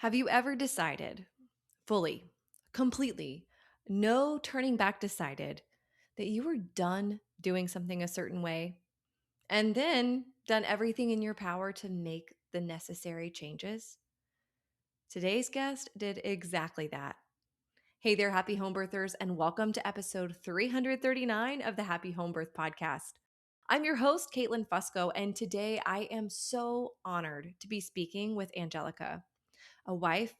Have you ever decided fully, completely, no turning back decided that you were done doing something a certain way and then done everything in your power to make the necessary changes? Today's guest did exactly that. Hey there, happy home birthers, and welcome to episode 339 of the Happy Home Birth Podcast. I'm your host, Caitlin Fusco, and today I am so honored to be speaking with Angelica, a wife,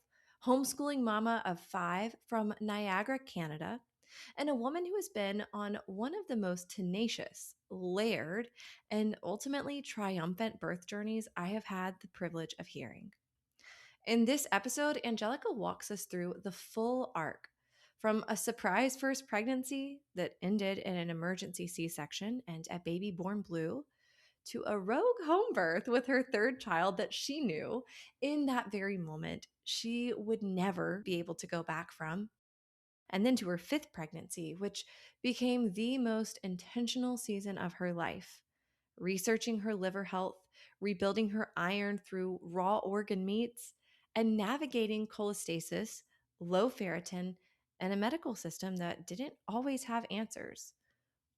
homeschooling mama of 5 from Niagara, Canada, and a woman who has been on one of the most tenacious, layered, and ultimately triumphant birth journeys I have had the privilege of hearing. In this episode, Angelica walks us through the full arc from a surprise first pregnancy that ended in an emergency C section and a baby born blue to a rogue home birth with her third child that she knew in that very moment she would never be able to go back from. And then to her fifth pregnancy, which became the most intentional season of her life, researching her liver health, rebuilding her iron through raw organ meats, and navigating cholestasis, low ferritin, and a medical system that didn't always have answers,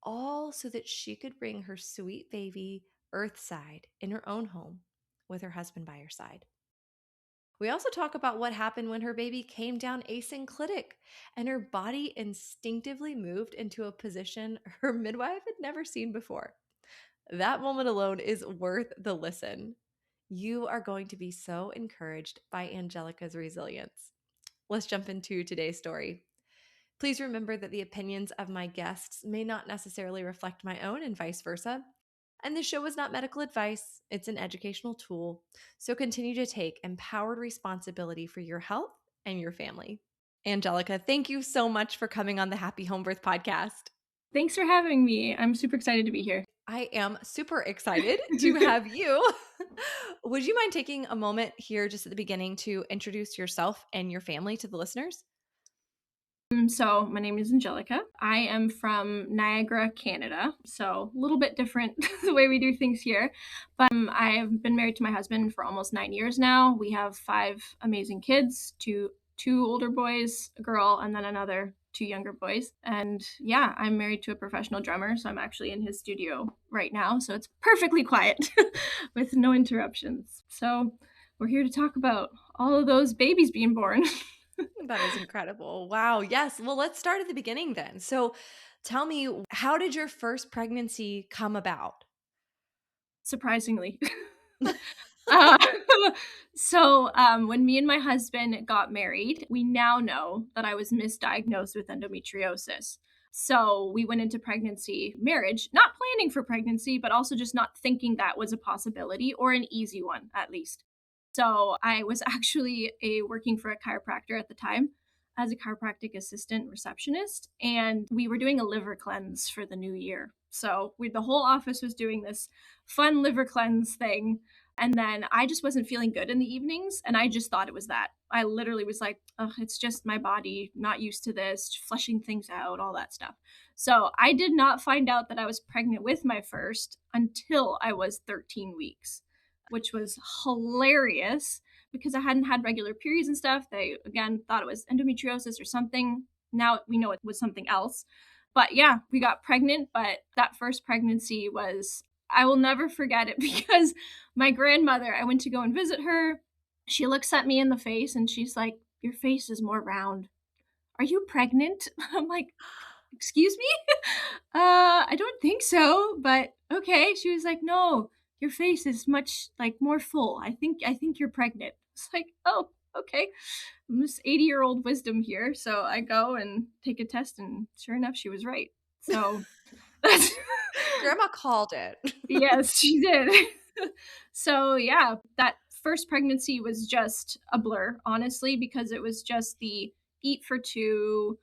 all so that she could bring her sweet baby earthside in her own home with her husband by her side. We also talk about what happened when her baby came down asynclitic and her body instinctively moved into a position her midwife had never seen before. That moment alone is worth the listen. You are going to be so encouraged by Angelica's resilience. Let's jump into today's story. Please remember that the opinions of my guests may not necessarily reflect my own and vice versa. And this show is not medical advice, it's an educational tool. So continue to take empowered responsibility for your health and your family. Angelica, thank you so much for coming on the Happy Home Birth Podcast. Thanks for having me. I'm super excited to be here. I am super excited to have you. Would you mind taking a moment here just at the beginning to introduce yourself and your family to the listeners? So, my name is Angelica. I am from Niagara, Canada. So, a little bit different the way we do things here. But I've been married to my husband for almost 9 years now. We have 5 amazing kids, two older boys, a girl, and then another two younger boys. And yeah, I'm married to a professional drummer. So, I'm actually in his studio right now. So, it's perfectly quiet with no interruptions. So, we're here to talk about all of those babies being born. That is incredible. Wow. Yes. Well, let's start at the beginning then. So tell me, how did your first pregnancy come about? Surprisingly. uh, so when me and my husband got married, we now know that I was misdiagnosed with endometriosis. So we went into pregnancy marriage, not planning for pregnancy, but also just not thinking that was a possibility or an easy one, at least. So I was actually working for a chiropractor at the time as a chiropractic assistant receptionist, and we were doing a liver cleanse for the new year. So the whole office was doing this fun liver cleanse thing. And then I just wasn't feeling good in the evenings. And I just thought it was that. I literally was like, oh, it's just my body, not used to this, flushing things out, all that stuff. So I did not find out that I was pregnant with my first until I was 13 weeks, which was hilarious because I hadn't had regular periods and stuff. They, again, thought it was endometriosis or something. Now we know it was something else. But yeah, we got pregnant. But that first pregnancy was, I will never forget it because my grandmother, I went to go and visit her. She looks at me in the face and she's like, "Your face is more round. Are you pregnant?" I'm like, "Excuse me?" I don't think so, but okay. She was like, "No, your face is much like more full. I think you're pregnant." It's like, "Oh, okay." This 80-year-old wisdom here. So I go and take a test and sure enough she was right. So that's Grandma called it. yes, she did. So yeah, that first pregnancy was just a blur, honestly, because it was just the eat for two.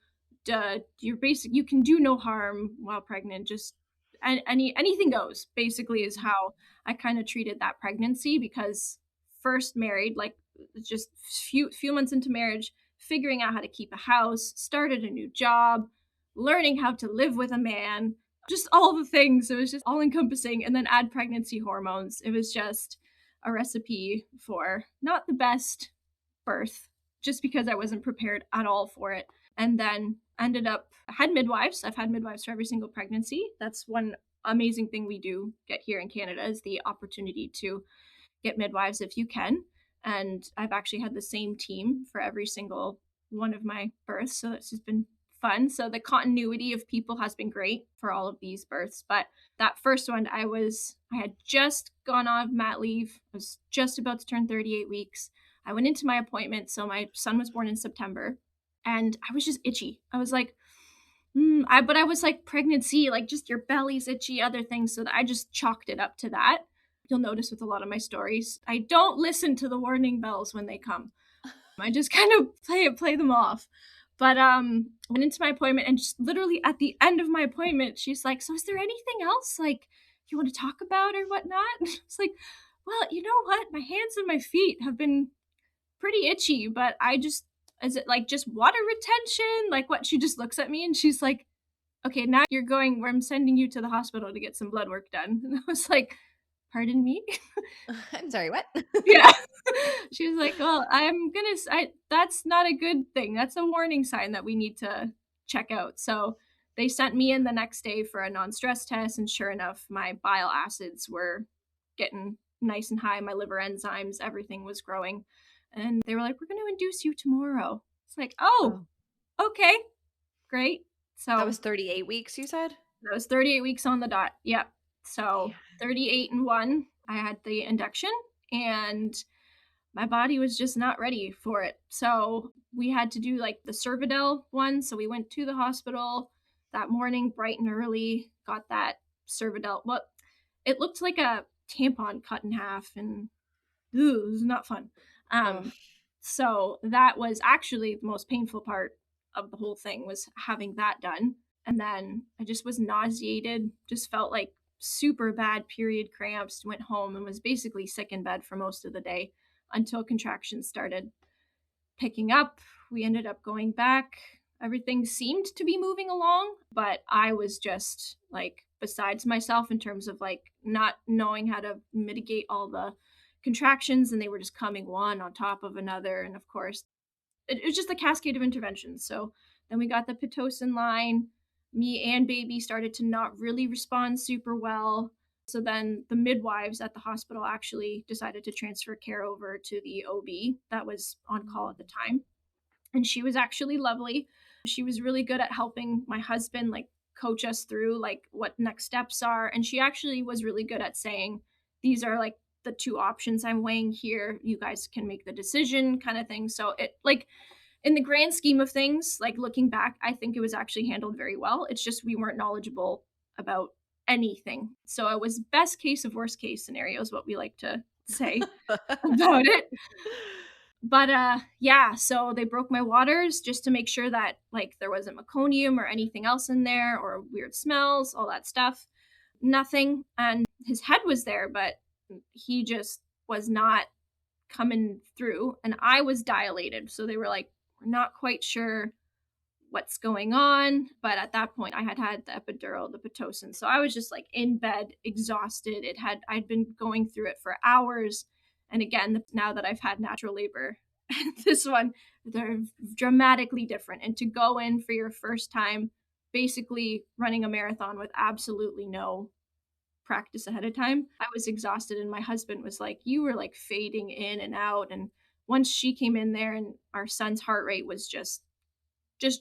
You're basic. You can do no harm while pregnant. Just anything goes. Basically, is how I kind of treated that pregnancy because first married, like just few months into marriage, figuring out how to keep a house, started a new job, learning how to live with a man, just all the things. It was just all encompassing. And then add pregnancy hormones. It was just a recipe for not the best birth just because I wasn't prepared at all for it. And then ended up, I had midwives. I've had midwives for every single pregnancy. That's one amazing thing we do get here in Canada, is the opportunity to get midwives if you can. And I've actually had the same team for every single one of my births. So it's just been fun. So the continuity of people has been great for all of these births. But that first one, I had just gone on mat leave. I was just about to turn 38 weeks. I went into my appointment. So my son was born in September, and I was just itchy. I was like, but I was like, pregnancy, like just your belly's itchy, other things. So that I just chalked it up to that. You'll notice with a lot of my stories, I don't listen to the warning bells when they come. I just kind of play them off. But went into my appointment, and just literally at the end of my appointment, she's like, "So is there anything else like you want to talk about or whatnot?" It's like, "Well, you know what? My hands and my feet have been pretty itchy, but I just is it like just water retention? Like what?" She just looks at me and she's like, "Okay, now you're going where I'm sending you to the hospital to get some blood work done." And I was like, "Pardon me?" I'm sorry, what? Yeah. She was like, "Well, that's not a good thing. That's a warning sign that we need to check out." So they sent me in the next day for a non-stress test, and sure enough, my bile acids were getting nice and high. My liver enzymes, everything was growing. And they were like, "We're going to induce you tomorrow." It's like, "Oh, Oh, okay, great." that So was 38 weeks, you said? that was 38 weeks on the dot. Yep. So Man. 38 and 1, I had the induction, and my body was just not ready for it. So we had to do like the Cervidil one. So we went to the hospital that morning, bright and early, got that Cervidil. Well, it looked like a tampon cut in half, and it was not fun. Oh, So that was actually the most painful part of the whole thing, was having that done. And then I just was nauseated, just felt like super bad period cramps, went home and was basically sick in bed for most of the day until contractions started picking up. We ended up going back. Everything seemed to be moving along, but I was just like besides myself in terms of like not knowing how to mitigate all the contractions, and they were just coming one on top of another. And of course, it was just a cascade of interventions. So then we got the Pitocin line. Me and baby started to not really respond super well. So then the midwives at the hospital actually decided to transfer care over to the OB that was on call at the time. And she was actually lovely. She was really good at helping my husband like coach us through like what next steps are. And she actually was really good at saying, these are like the two options I'm weighing here. You guys can make the decision, kind of thing. So it like in the grand scheme of things, like looking back, I think it was actually handled very well. It's just we weren't knowledgeable about anything. So it was best case of worst case scenarios, what we like to say about it. But yeah, so they broke my waters just to make sure that like there wasn't meconium or anything else in there or weird smells, all that stuff. Nothing. And his head was there, but he just was not coming through, and I was dilated. So they were like, "We're not quite sure what's going on." But at that point, I had had the epidural, the Pitocin. So I was just like in bed, exhausted. I'd been going through it for hours. And again, now that I've had natural labor, this one, they're dramatically different. And to go in for your first time, basically running a marathon with absolutely no practice ahead of time, I was exhausted, and my husband was like, "You were like fading in and out." And once she came in there, and our son's heart rate was just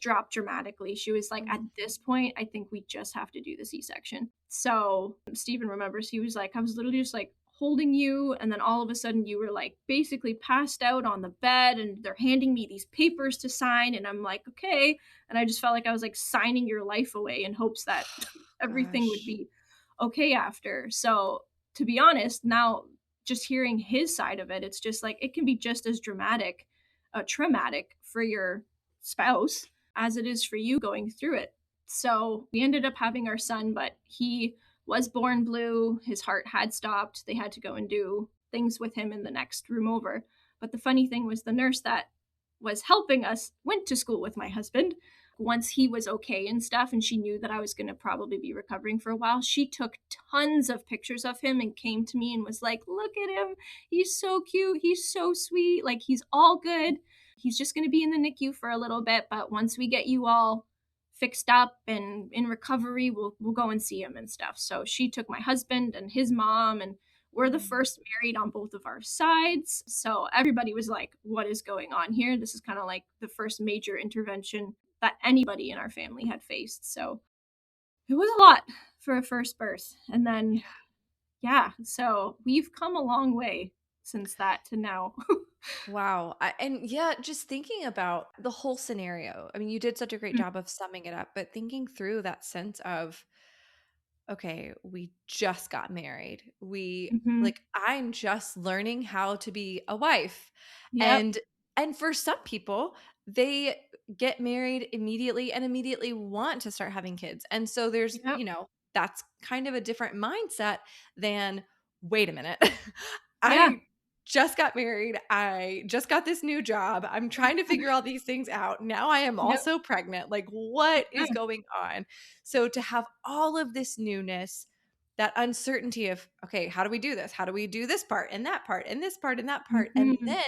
dropped dramatically. She was like, "At this point, I think we just have to do the C-section." So Stephen remembers, he was like, "I was literally just like holding you, and then all of a sudden you were like basically passed out on the bed, and they're handing me these papers to sign." And I'm like, "Okay." And I just felt like I was like signing your life away in hopes that everything would gosh. be okay after. So to be honest, now just hearing his side of it, it's just like it can be just as traumatic for your spouse as it is for you going through it. So we ended up having our son, but he was born blue. His heart had stopped. They had to go and do things with him in the next room over. But the funny thing was, the nurse that was helping us went to school with my husband. Once he was okay and stuff, and she knew that I was going to probably be recovering for a while, she took tons of pictures of him and came to me and was like, "Look at him. He's so cute. He's so sweet. Like, he's all good. He's just going to be in the NICU for a little bit, but once we get you all fixed up and in recovery, we'll go and see him and stuff." So she took my husband and his mom, and we're the Mm. first married on both of our sides. So everybody was like, "What is going on here?" This is kind of like the first major intervention that anybody in our family had faced. So it was a lot for a first birth. And then, yeah, so we've come a long way since that to now. Wow. And yeah, just thinking about the whole scenario. I mean, you did such a great job of summing it up, but thinking through that sense of, okay, we just got married. Mm-hmm. I'm just learning how to be a wife. Yep. And for some people, they get married immediately and immediately want to start having kids. And so there's, Yep. that's kind of a different mindset than, wait a minute. Yeah. I just got married. I just got this new job. I'm trying to figure all these things out. Now I am Yep. also pregnant. Like, what Yeah. is going on? So to have all of this newness, that uncertainty of, okay, how do we do this? How do we do this part and that part and this part and that part? And Mm-hmm. then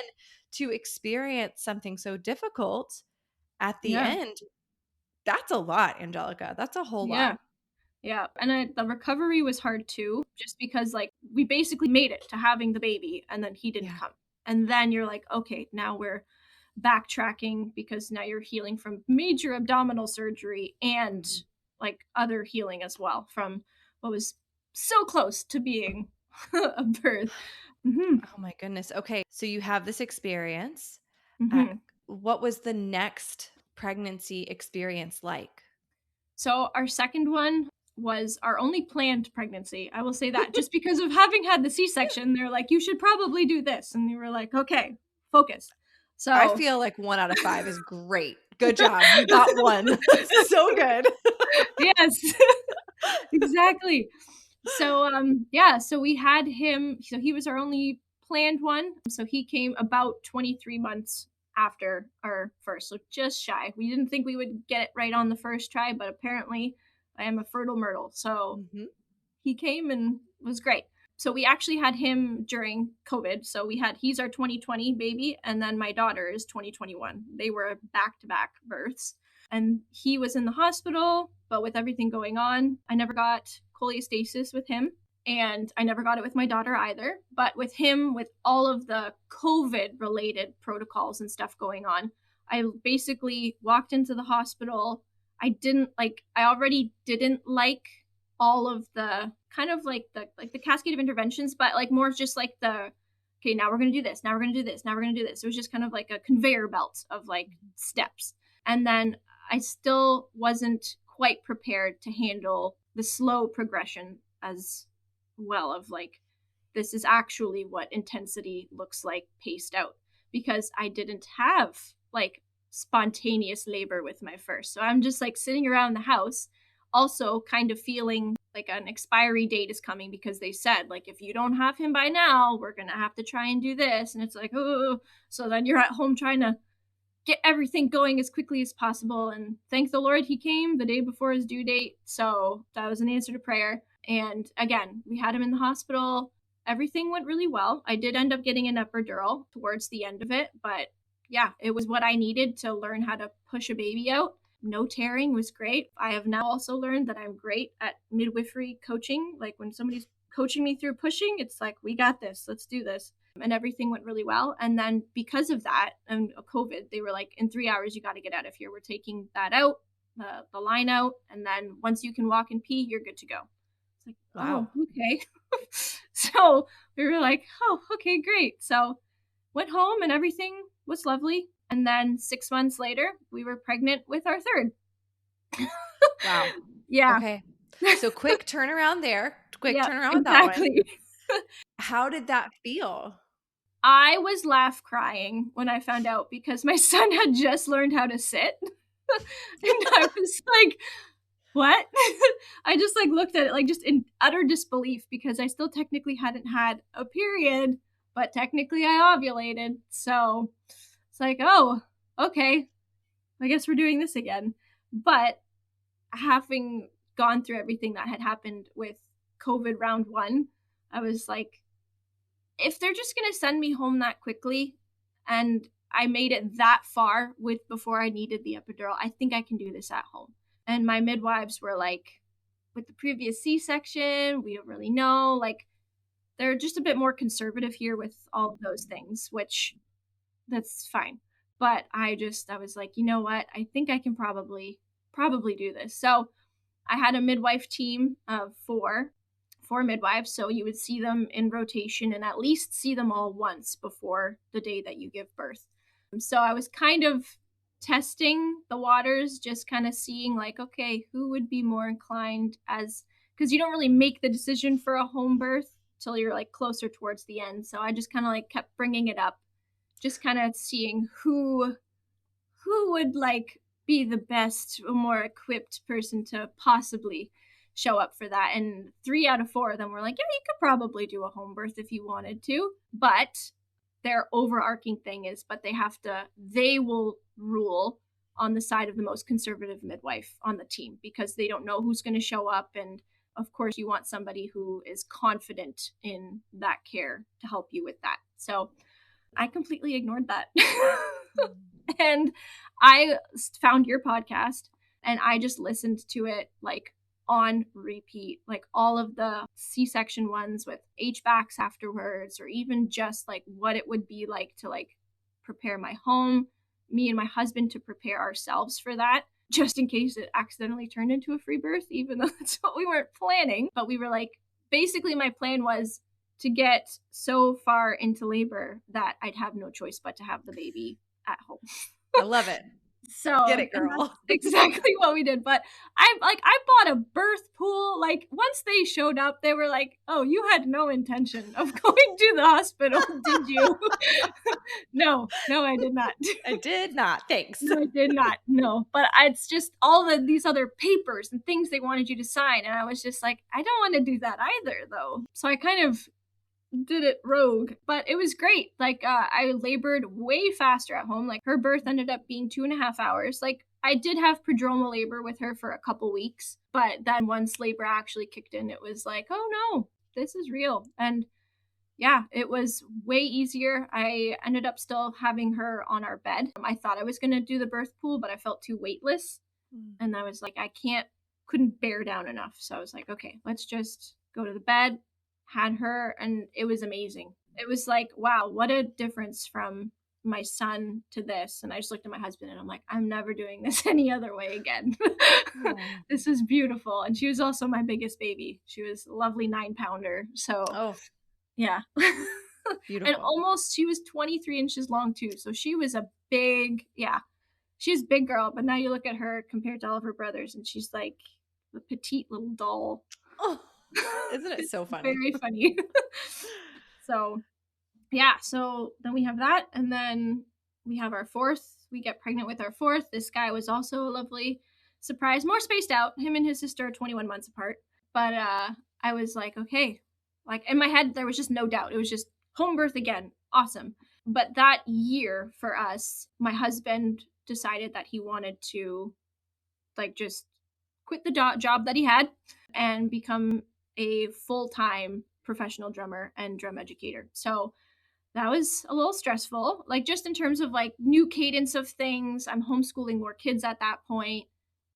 to experience something so difficult at the Yeah. end, that's a lot, Angelica. That's a whole lot. Yeah. Yeah, and the recovery was hard too, just because like we basically made it to having the baby, and then he didn't Yeah. come, and then you're like, okay, now we're backtracking because now you're healing from major abdominal surgery and Mhm. like other healing as well from what was so close to being a birth. Hmm. Oh my goodness. Okay. So you have this experience. Uh, Hmm. what was the next pregnancy experience like? So our second one was our only planned pregnancy. I will say that just because of having had the C-section, they're like, you should probably do this. And we were like, okay, focus. I So feel like 1 out of 5 is great. Good job. You got one. So good. yes, exactly. So yeah, so we had him, so he was our only planned one. So he came about 23 months after our first, so just shy. We didn't think we would get it right on the first try, but apparently I am a fertile myrtle. So Mhm. he came and was great. So we actually had him during COVID. So he's our 2020 baby, and then my daughter is 2021. They were back to back births. And he was in the hospital, but with everything going on, I never got cholestasis with him. And I never got it with my daughter either. But with him, with all of the COVID related protocols and stuff going on, I basically walked into the hospital. I already didn't like all of the kind of like the cascade of interventions, but like more just like the okay, now we're gonna do this, now we're gonna do this, now we're gonna do this. It was just kind of like a conveyor belt of like steps. And then I still wasn't quite prepared to handle the slow progression as well of like this is actually what intensity looks like paced out because I didn't have like spontaneous labor with my first. So I'm just like sitting around the house also kind of feeling like an expiry date is coming because they said like if you don't have him by now we're gonna have to try and do this and it's like oh so then you're at home trying to get everything going as quickly as possible and thank the Lord he came the day before his due date, so that was an answer to prayer. And again, we had him in the hospital. Everything went really well. I did end up getting an epidural towards the end of it, but yeah, it was what I needed to learn how to push a baby out. No tearing was great. I have now also learned that I'm great at midwifery coaching. Like when somebody's coaching me through pushing, it's like, we got this, let's do this. And everything went really well. And then because of that and COVID, they were like, in 3 hours, you got to get out of here. We're taking that out, the line out. And then once you can walk and pee, you're good to go. It's like, Wow. oh, okay. So we were like, oh, okay, great. So went home and everything was lovely. And then 6 months later, we were pregnant with our third. Wow. Yeah. Okay. So quick turnaround there. Quick Yeah, turnaround with that one. exactly. How did that feel? I was laugh crying when I found out because my son had just learned how to sit. And I was like, what? I just like looked at it like just in utter disbelief because I still technically hadn't had a period, but technically I ovulated. So it's like, oh, okay. I guess we're doing this again. But having gone through everything that had happened with COVID round one, I was like, if they're just going to send me home that quickly and I made it that far with before I needed the epidural, I think I can do this at home. And my midwives were like, with the previous C-section, we don't really know. Like, they're just a bit more conservative here with all of those things, which that's fine. But I was like, you know what? I think I can probably do this. So I had a midwife team of four midwives. So you would see them in rotation and at least see them all once before the day that you give birth. So I was kind of testing the waters, just kind of seeing like, okay, who would be more inclined as, because you don't really make the decision for a home birth till you're like closer towards the end. So I just kind of like kept bringing it up, just kind of seeing who would like be the best, more equipped person to possibly show up for that. And 3 out of 4 of them were like, yeah, you could probably do a home birth if you wanted to. But their overarching thing is, but they will rule on the side of the most conservative midwife on the team because they don't know who's going to show up. And of course, you want somebody who is confident in that care to help you with that. So I completely ignored that. And I found your podcast and I just listened to it like on repeat, like all of the C-section ones with HVACs afterwards, or even just like what it would be like to like prepare my home, me and my husband to prepare ourselves for that, just in case it accidentally turned into a free birth, even though that's what we weren't planning. But we were like, basically, my plan was to get so far into labor that I'd have no choice but to have the baby at home. I love it. So Get it, girl. that's exactly what we did. But I bought a birth pool. Like once they showed up, they were like, "Oh, you had no intention of going to the hospital, did you?" No, I did not. I did not. Thanks. No, I did not. No, but it's just these other papers and things they wanted you to sign, and I was just like, I don't want to do that either, though. So I kind of did it rogue, but it was great. Like I labored way faster at home. Like her birth ended up being 2.5 hours. Like I did have prodromal labor with her for a couple weeks, but then once labor actually kicked in, it was like, oh no, this is real. And yeah, it was way easier. I ended up still having her on our bed. I thought I was going to do the birth pool, but I felt too weightless. And I was like, couldn't bear down enough. So I was like, okay, let's just go to the bed. Had her, and it was amazing. It was like, wow, what a difference from my son to this. And I just looked at my husband and I'm like, I'm never doing this any other way again. This is beautiful. And she was also my biggest baby. She was a lovely 9-pounder. So yeah. Beautiful. And she was 23 inches long too. So she was she's a big girl, but now you look at her compared to all of her brothers and she's like a petite little doll. Oh, isn't it so funny? Very funny. So yeah, so then we have that, and then we have our fourth. We get pregnant with our fourth. This guy was also a lovely surprise, more spaced out. Him and his sister are 21 months apart. But I was like, okay, like in my head there was just no doubt. It was just home birth again. Awesome. But that year for us, my husband decided that he wanted to like just quit the job that he had and become a full-time professional drummer and drum educator. So that was a little stressful, like just in terms of like new cadence of things. I'm homeschooling more kids at that point.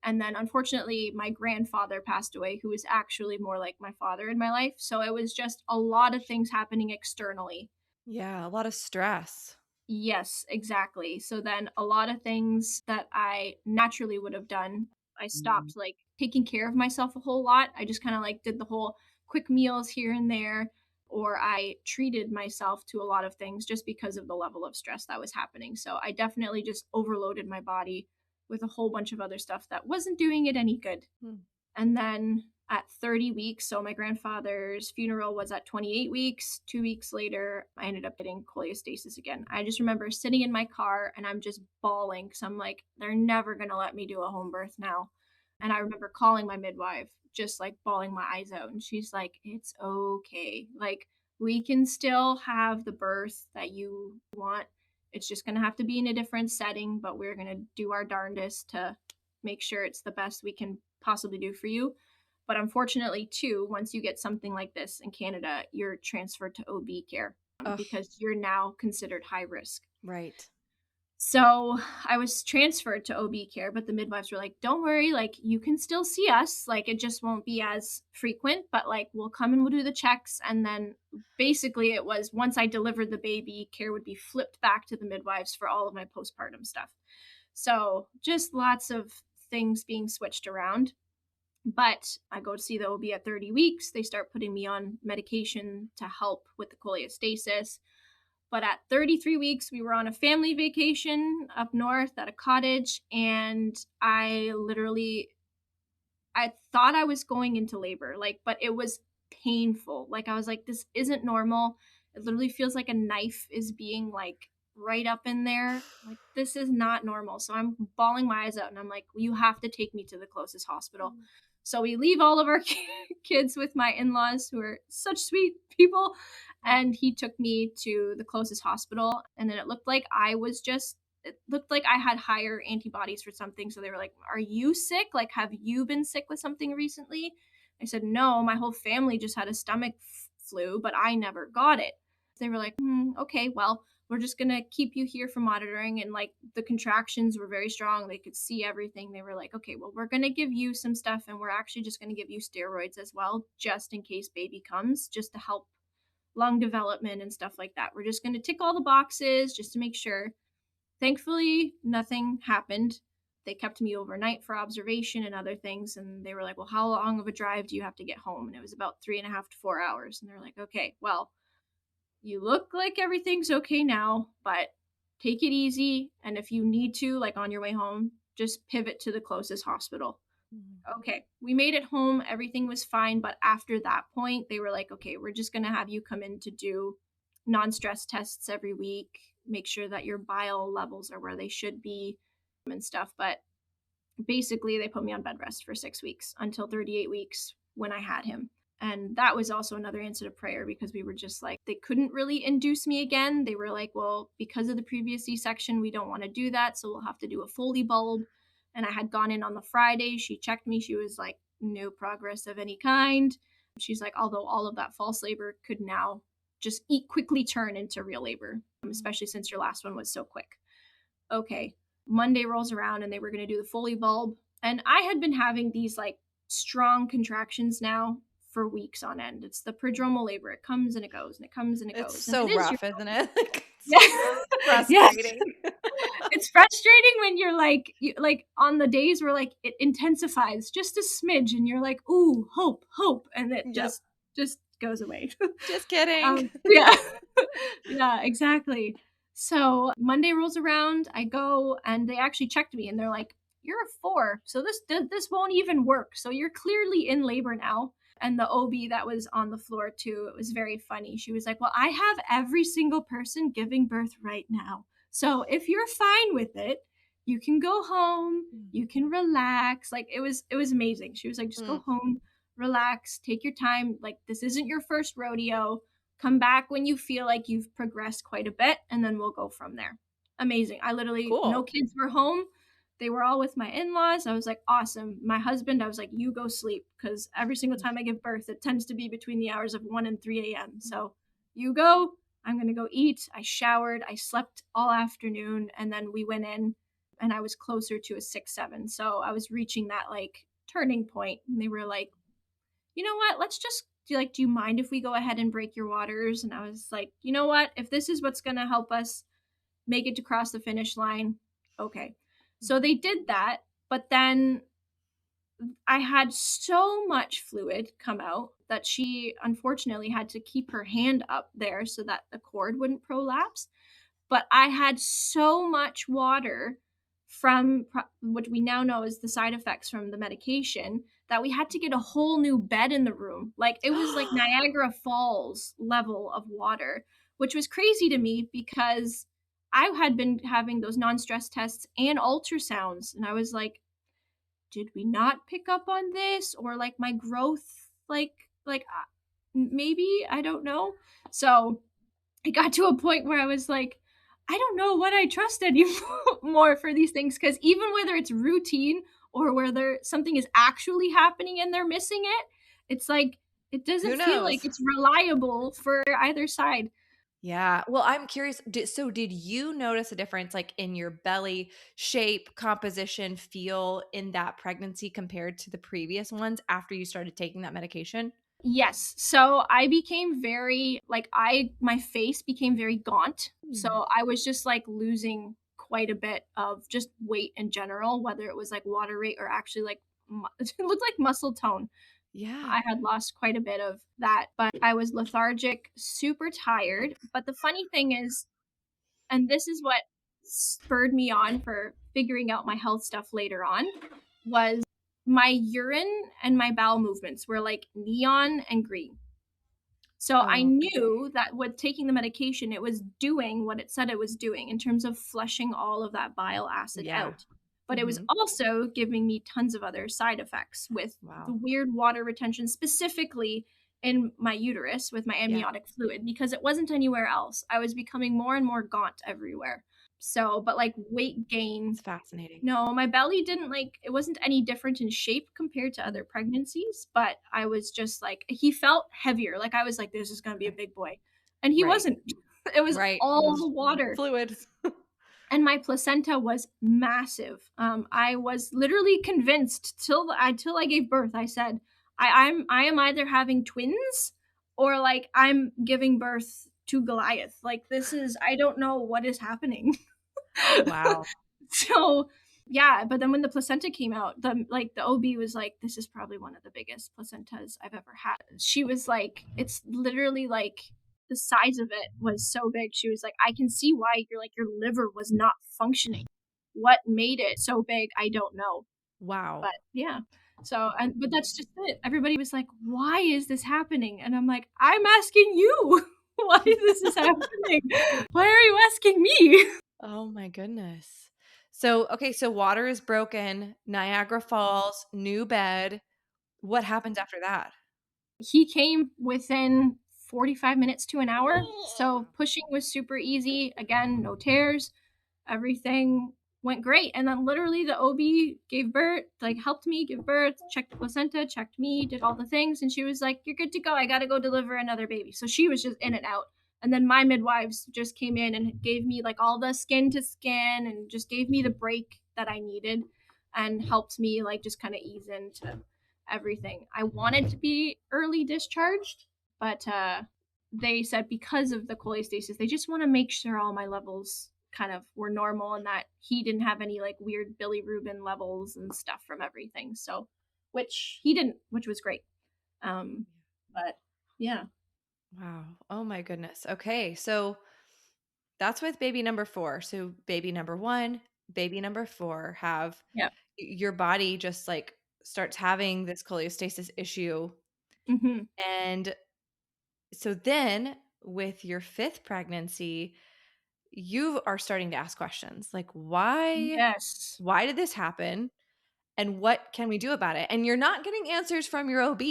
And then unfortunately, my grandfather passed away, who was actually more like my father in my life. So it was just a lot of things happening externally. Yeah, a lot of stress. Yes, exactly. So then a lot of things that I naturally would have done, I stopped like taking care of myself a whole lot. I just kind of like did the whole quick meals here and there, or I treated myself to a lot of things just because of the level of stress that was happening. So I definitely just overloaded my body with a whole bunch of other stuff that wasn't doing it any good. And then at 30 weeks, so my grandfather's funeral was at 28 weeks. 2 weeks later, I ended up getting cholestasis again. I just remember sitting in my car and I'm just bawling because I'm like, they're never going to let me do a home birth now. And I remember calling my midwife, just like bawling my eyes out. And she's like, it's okay. Like, we can still have the birth that you want. It's just going to have to be in a different setting, but we're going to do our darndest to make sure it's the best we can possibly do for you. But unfortunately, too, once you get something like this in Canada, you're transferred to OB care Ugh, because you're now considered high risk. right. So I was transferred to OB care, but the midwives were like, don't worry, like you can still see us. Like it just won't be as frequent, but like we'll come and we'll do the checks. And then basically it was once I delivered the baby, care would be flipped back to the midwives for all of my postpartum stuff. So just lots of things being switched around. But I go to see the OB at 30 weeks. They start putting me on medication to help with the cholestasis. But at 33 weeks, we were on a family vacation up north at a cottage, and I thought I was going into labor, like, but it was painful. Like, I was like, this isn't normal. It literally feels like a knife is being like right up in there. Like, this is not normal. So I'm bawling my eyes out, and I'm like, you have to take me to the closest hospital. So we leave all of our kids with my in laws, who are such sweet people. And he took me to the closest hospital. And then it looked like I had higher antibodies for something. So they were like, are you sick? Like, have you been sick with something recently? I said, no, my whole family just had a stomach flu, but I never got it. They were like, okay, well, we're just going to keep you here for monitoring. And like the contractions were very strong. They could see everything. They were like, okay, well, we're going to give you some stuff. And we're actually just going to give you steroids as well, just in case baby comes, just to help lung development and stuff like that. We're just going to tick all the boxes just to make sure. Thankfully, nothing happened. They kept me overnight for observation and other things. And they were like, well, how long of a drive do you have to get home? And it was about 3.5 to 4 hours. And they're like, okay, well, you look like everything's okay now, but take it easy. And if you need to, like on your way home, just pivot to the closest hospital. Okay, we made it home. Everything was fine. But after that point, they were like, okay, we're just going to have you come in to do non stress tests every week, make sure that your bile levels are where they should be and stuff. But basically, they put me on bed rest for 6 weeks until 38 weeks when I had him. And that was also another answer to prayer because we were just like, they couldn't really induce me again. They were like, well, because of the previous C-section, we don't want to do that. So we'll have to do a Foley bulb. And I had gone in on the Friday. She checked me. She was like, no progress of any kind. She's like, although all of that false labor could now just quickly turn into real labor, especially since your last one was so quick. Okay, Monday rolls around and they were going to do the Foley bulb. And I had been having these like strong contractions now for weeks on end. It's the prodromal labor. It comes and it goes and it comes and it It's goes. And so it is rough, isn't it? Like, yeah. it's so Yes. frustrating. It's frustrating when you're like on the days where like it intensifies just a smidge and you're like, ooh, hope. And it just goes away. Just kidding. Yeah. Yeah, exactly. So Monday rolls around, I go and they actually checked me and they're like, you're a 4. So this won't even work. So you're clearly in labor now. And the OB that was on the floor too, it was very funny. She was like, well, I have every single person giving birth right now. So if you're fine with it, you can go home, you can relax. Like it was amazing. She was like, just go home, relax, take your time. Like this isn't your first rodeo. Come back when you feel like you've progressed quite a bit, and then we'll go from there. Amazing. I literally, no kids were home. They were all with my in-laws. I was like, awesome. My husband, I was like, you go sleep because every single time I give birth, it tends to be between the hours of 1 and 3 a.m. So you go, I'm going to go eat. I showered. I slept all afternoon. And then we went in and I was closer to a 6-7. So I was reaching that like turning point. And they were like, you know what? Let's just do you mind if we go ahead and break your waters? And I was like, you know what? If this is what's going to help us make it to cross the finish line, okay. So they did that, but then I had so much fluid come out that she unfortunately had to keep her hand up there so that the cord wouldn't prolapse. But I had so much water from what we now know is the side effects from the medication that we had to get a whole new bed in the room. Like it was like Niagara Falls level of water, which was crazy to me because I had been having those non-stress tests and ultrasounds. And I was like, did we not pick up on this? Or like my growth, maybe, I don't know. So it got to a point where I was like, I don't know what I trust anymore for these things. Because even whether it's routine or whether something is actually happening and they're missing it. It's like it Who doesn't feel like knows? it's reliable for either side. Yeah. Well, I'm curious. So, did you notice a difference, like in your belly shape, composition, feel in that pregnancy compared to the previous ones after you started taking that medication? Yes. So I became very like my face became very gaunt. Hmm. So I was just like losing quite a bit of just weight in general, whether it was like water weight or actually like it looked like muscle tone. Yeah. I had lost quite a bit of that, but I was lethargic, super tired. But the funny thing is, and this is what spurred me on for figuring out my health stuff later on, was my urine and my bowel movements were like neon and green. So I Okay. knew that with taking the medication, it was doing what it said it was doing in terms of flushing all of that bile acid Yeah. out. But it was Hmm. also giving me tons of other side effects with the Wow. weird water retention, specifically in my uterus with my Yeah. amniotic fluid, because it wasn't anywhere else. I was becoming more and more gaunt everywhere. So, but like weight gain, It's fascinating. no, my belly didn't like it wasn't any different in shape compared to Mm. other pregnancies, but I was just like he felt heavier. Like I was like, this is gonna be a Okay. big boy. And he Right. wasn't. It was Right. It all the was water. fluid. And my placenta was massive. I was literally convinced till I gave birth. I said, I am either having twins or like I'm giving birth to Goliath. Like this is I don't know what is happening. Wow. So yeah, but then when the placenta came out, the OB was like, "This is probably one of the biggest placentas I've ever had." She was like, "It's literally like the size of it was so big." She was like, "I can see why your liver was not functioning. What made it so big, I don't know." Wow. But yeah. So and but that's just it. Everybody was like, "Why is this happening?" And I'm like, "I'm asking you why this is happening. Why are you asking me?" Oh my goodness. So, okay, so water is broken, Niagara Falls, new bed. What happens after that? He came within 45 minutes to an hour. So pushing was super easy. Again, no tears. Everything went great. And then literally the OB gave birth, like helped me give birth, checked the placenta, checked me, did all the things. And she was like, "You're good to go. I got to go deliver another baby." So she was just in and out. And then my midwives just came in and gave me like all the skin to skin and just gave me the break that I needed and helped me like just kind of ease into everything. I wanted to be early discharged, but they said because of the cholestasis, they just want to make sure all my levels kind of were normal and that he didn't have any like weird bilirubin levels and stuff from everything. So, which he didn't, which was great. Um, but yeah, Wow. Oh my goodness. Okay. So that's with baby number four. So baby number one, baby number four have yeah, your body just like starts having this cholestasis issue. hmm, And so then with your fifth pregnancy, you are starting to ask questions like yes. why did this happen? And what can we do about it? And you're not getting answers from your OB.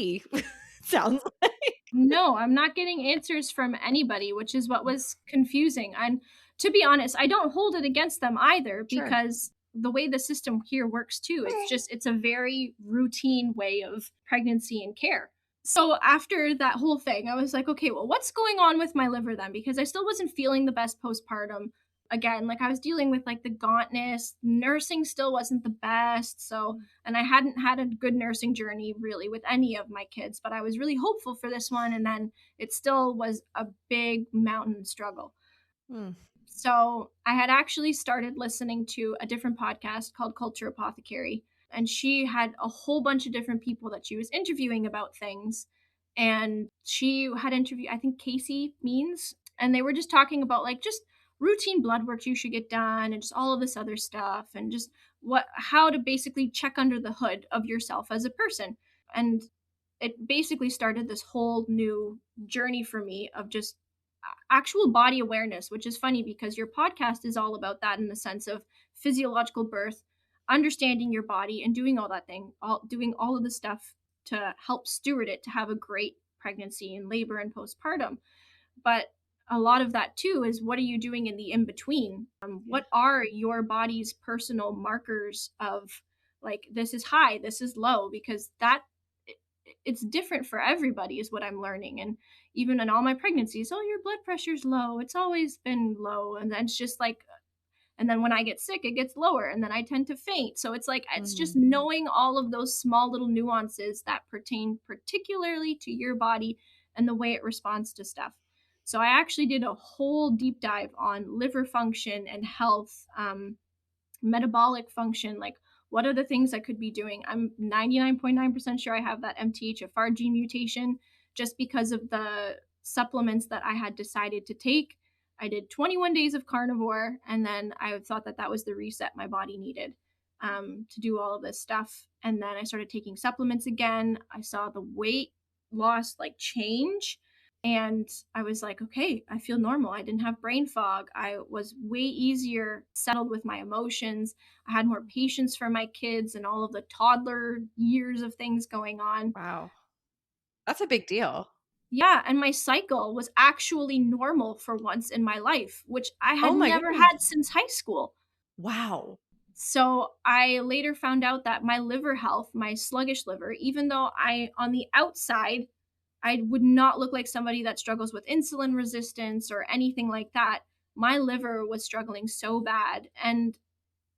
Sounds like. No, I'm not getting answers from anybody, which is what was confusing. And to be honest, I don't hold it against them either Sure. because the way the system here works too, it's a very routine way of pregnancy and care. So after that whole thing, I was like, okay, well, what's going on with my liver then? Because I still wasn't feeling the best postpartum. Again, like I was dealing with like the gauntness, nursing still wasn't the best. So and I hadn't had a good nursing journey really with any of my kids, but I was really hopeful for this one. And then it still was a big mountain struggle. Hmm. So I had actually started listening to a different podcast called Culture Apothecary, and she had a whole bunch of different people that she was interviewing about things. And she had interviewed, I think, Casey Means, and they were just talking about like just routine blood work you should get done and just all of this other stuff and just how to basically check under the hood of yourself as a person. And it basically started this whole new journey for me of just actual body awareness, which is funny because your podcast is all about that in the sense of physiological birth, understanding your body and doing all that thing, doing all of the stuff to help steward it to have a great pregnancy and labor and postpartum. But a lot of that too is what are you doing in the in between? Yeah. What are your body's personal markers of Like, this is high, this is low, because it's different for everybody is what I'm learning. And even in all my pregnancies, oh, your blood pressure's low. It's always been low. And then it's just like, and then when I get sick, it gets lower, and then I tend to faint. So it's like, it's just Mhm. knowing all of those small little nuances that pertain particularly to your body and the way it responds to stuff. So I actually did a whole deep dive on liver function and health, metabolic function, like what are the things I could be doing. I'm 99.9% sure I have that MTHFR gene mutation just because of the supplements that I had decided to take. I did 21 days of carnivore, and then I thought that that was the reset my body needed, to do all of this stuff. And then I started taking supplements again. I saw the weight loss like change, and I was like, okay, I feel normal. I didn't have brain fog. I was way easier settled with my emotions. I had more patience for my kids and all of the toddler years of things going on. Wow. That's a big deal. Yeah, and my cycle was actually normal for once in my life, which I had Oh my never goodness. had since high school. Wow. So I later found out that my liver health, my sluggish liver, even though on the outside, I would not look like somebody that struggles with insulin resistance or anything like that. My liver was struggling so bad. And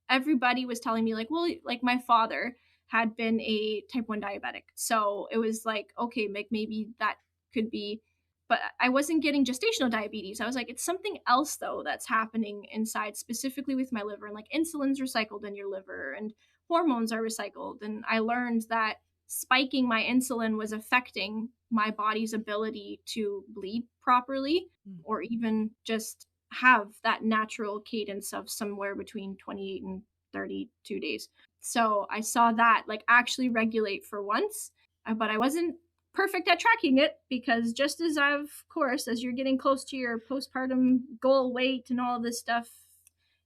everybody was telling me, like, well, like my father had been a type 1 diabetic, so it was like, okay, like maybe that could be. But I wasn't getting gestational diabetes. I was like, it's something else though that's happening inside, specifically with my liver. And like, insulin's recycled in your liver and hormones are recycled. And I learned that spiking my insulin was affecting my body's ability to bleed properly, Mm. or even just have that natural cadence of somewhere between 28 and 32 days. So I saw that like actually regulate for once, but I wasn't perfect at tracking it, because just as of course, as you're getting close to your postpartum goal weight and all of this stuff,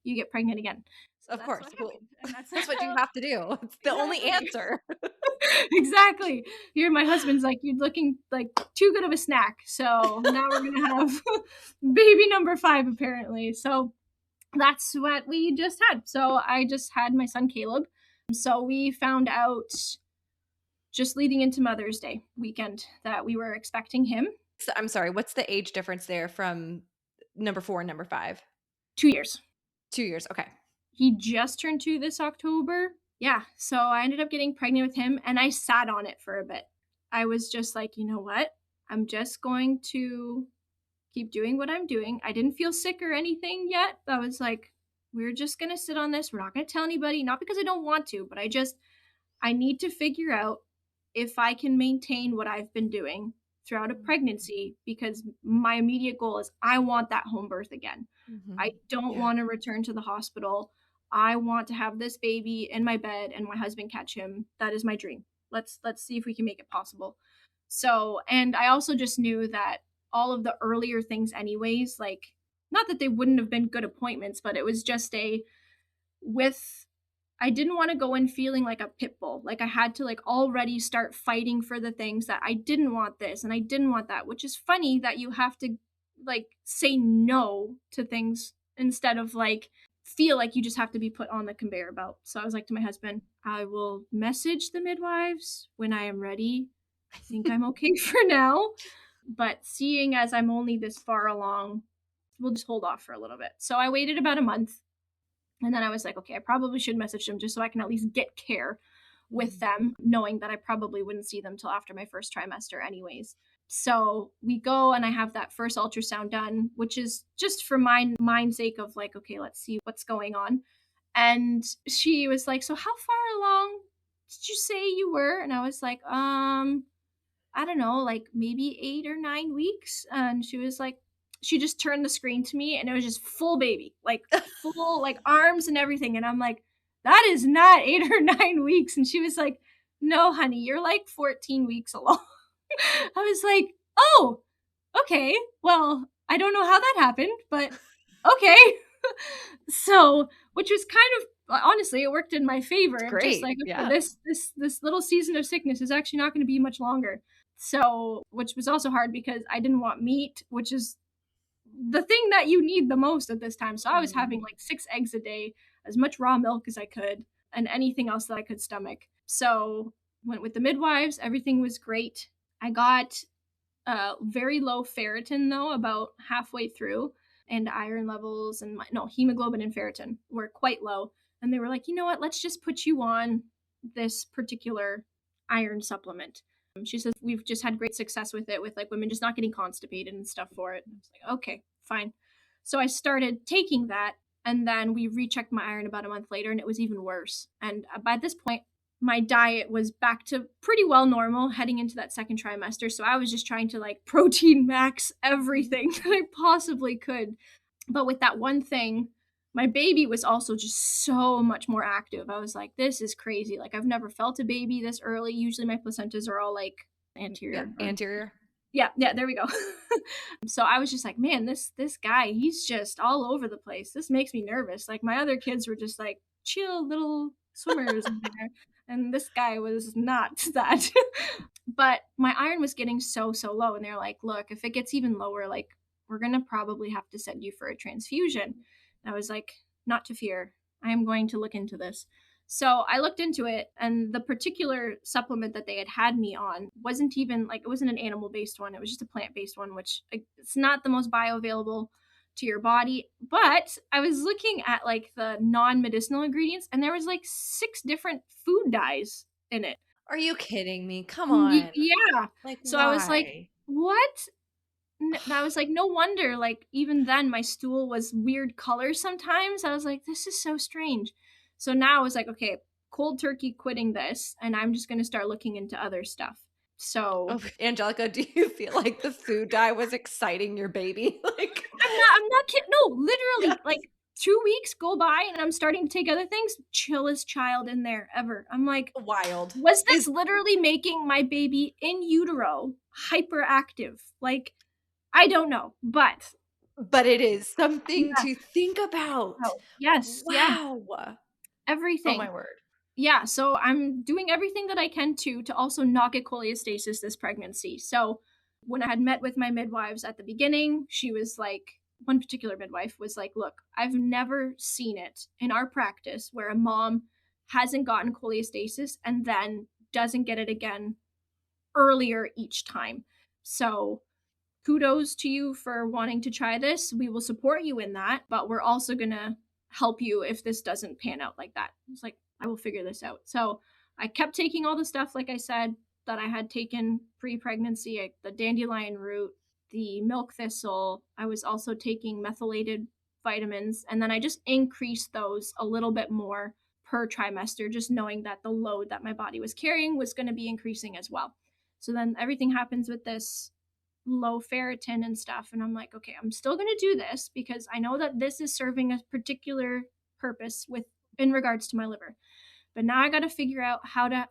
you get pregnant again. So Of that's course. what Well, happened. And that's that's what you have to do. It's the only exactly. answer. Exactly. Here, my husband's like, you're looking like too good of a snack. So now we're gonna have baby number 5, apparently. So that's what we just had. So I just had my son Caleb. So we found out just leading into Mother's Day weekend that we were expecting him. So, I'm sorry, what's the age difference there from number 4 and number 5? 2 years. 2 years, okay. He just turned 2 this October. Yeah. So I ended up getting pregnant with him, and I sat on it for a bit. I was just like, you know what? I'm just going to keep doing what I'm doing. I didn't feel sick or anything yet. I was like, we're just going to sit on this. We're not going to tell anybody, not because I don't want to, but I need to figure out if I can maintain what I've been doing throughout a pregnancy, because my immediate goal is I want that home birth again. I Mhm. don't Yeah. want to return to the hospital. I want to have this baby in my bed and my husband catch him. That is my dream. Let's see if we can make it possible. So, and I also just knew that all of the earlier things anyways, like, not that they wouldn't have been good appointments, but it was just a with I didn't want to go in feeling like a pit bull. Like, I had to like already start fighting for the things that I didn't want this and I didn't want that, which is funny that you have to like say no to things instead of like feel like you just have to be put on the conveyor belt. So I was like to my husband, I will message the midwives when I am ready. I think I'm okay for now. But seeing as I'm only this far along, we'll just hold off for a little bit. So I waited about a month, and then I was like, okay, I probably should message them just so I can at least get care with Mhm. them, knowing that I probably wouldn't see them till after my first trimester, anyways. So we go and I have that first ultrasound done, which is just for my mind's sake of like, okay, let's see what's going on. And she was like, so how far along did you say you were? And I was like, I don't know, like maybe 8 or 9 weeks. And she was like, she just turned the screen to me and it was just full baby, like full, like arms and everything. And I'm like, that is not 8 or 9 weeks. And she was like, no, honey, you're like 14 weeks along. I was like, oh, okay. Well, I don't know how that happened, but okay. So, which was kind of honestly, it worked in my favor It's of just great, like, okay, yeah. this little season of sickness is actually not going to be much longer. So, which was also hard because I didn't want meat, which is the thing that you need the most at this time. So I was Mhm. having like 6 eggs a day, as much raw milk as I could. and anything else that I could stomach. So went with the midwives. Everything was great. I got very low ferritin though, about halfway through, and iron levels and hemoglobin and ferritin were quite low. And they were like, you know what? Let's just put you on this particular iron supplement. She says we've just had great success with it, with like women just not getting constipated and stuff for it. And I was like, okay, fine. So I started taking that, and then we rechecked my iron about a month later, and it was even worse. And by this point, my diet was back to pretty well normal heading into that second trimester. So I was just trying to like protein max everything that I possibly could. But with that one thing, my baby was also just so much more active. I was like, this is crazy. Like, I've never felt a baby this early. Usually my placentas are all like Yeah, anterior. anterior. Yeah, there we go. So I was just like, man, this guy, he's just all over the place. This makes me nervous. Like, my other kids were just like chill little swimmers in there, and this guy was not that. But my iron was getting so low, and they're like, look, if it gets even lower, like, we're gonna probably have to send you for a transfusion. And I was like, not to fear, I am going to look into this. So I looked into it, and the particular supplement that they had me on wasn't even like, it wasn't an animal based one. It was just a plant based one, which it's not the most bioavailable to your body. But I was looking at like the non medicinal ingredients, and there was like 6 different food dyes in it. Are you kidding me? Come on. Yeah. Like, So I was like, why? what? I was like, no wonder, like, even then my stool was weird colors sometimes. I was like, this is so strange. So now I was like, okay, cold turkey quitting this, and I'm just going to start looking into other stuff. So Oh, Angelica, do you feel like the food dye was exciting your baby? Like, I'm not kidding. No, yes. literally, like 2 weeks go by and I'm starting to take other things. Chillest child in there ever. I'm like, Wild. was this Is literally making my baby in utero hyperactive? Like, I don't know, but but it is something yeah. to think about. Oh, yes, yeah, Wow. Oh my everything. word. Yeah, so I'm doing everything that I can to also not get cholestasis this pregnancy. So when I had met with my midwives at the beginning, she was like, one particular midwife was like, look, I've never seen it in our practice where a mom hasn't gotten cholestasis and then doesn't get it again earlier each time. So kudos to you for wanting to try this. We will support you in that, but we're also going to help you if this doesn't pan out like that. It's like, I will figure this out. So I kept taking all the stuff, like I said, that I had taken pre pregnancy, the dandelion root, the milk thistle. I was also taking methylated vitamins, and then I just increased those a little bit more per trimester, just knowing that the load that my body was carrying was going to be increasing as well. So then everything happens with this low ferritin and stuff, and I'm like, okay, I'm still going to do this because I know that this is serving a particular purpose with in regards to my liver. But now I got to figure out how to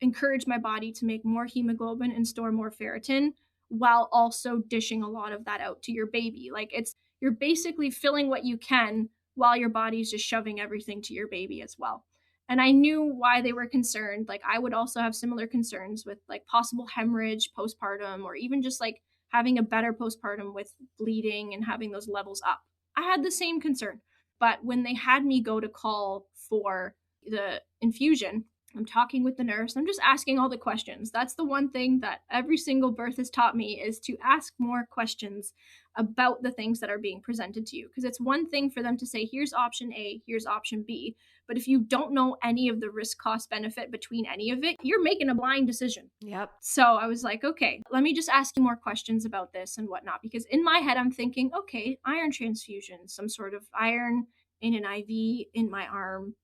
encourage my body to make more hemoglobin and store more ferritin while also dishing a lot of that out to your baby. Like, it's, you're basically filling what you can while your body's just shoving everything to your baby as well. And I knew why they were concerned. Like, I would also have similar concerns with like possible hemorrhage postpartum, or even just like having a better postpartum with bleeding and having those levels up. I had the same concern. But when they had me go to call for the infusion, I'm talking with the nurse. I'm just asking all the questions. That's the one thing that every single birth has taught me, is to ask more questions about the things that are being presented to you. Because it's one thing for them to say, here's option A, here's option B. But if you don't know any of the risk cost benefit between any of it, you're making a blind decision. Yep. So I was like, okay, let me just ask you more questions about this and whatnot. Because in my head, I'm thinking, okay, iron transfusion, some sort of iron in an IV in my arm.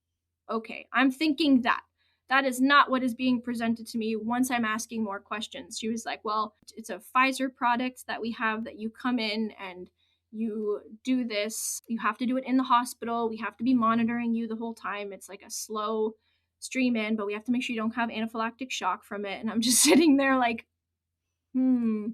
Okay, I'm thinking that. That is not what is being presented to me once I'm asking more questions. She was like, well, it's a Pfizer product that we have that you come in and you do this. You have to do it in the hospital. We have to be monitoring you the whole time. It's like a slow stream in, but we have to make sure you don't have anaphylactic shock from it. And I'm just sitting there like, hmm,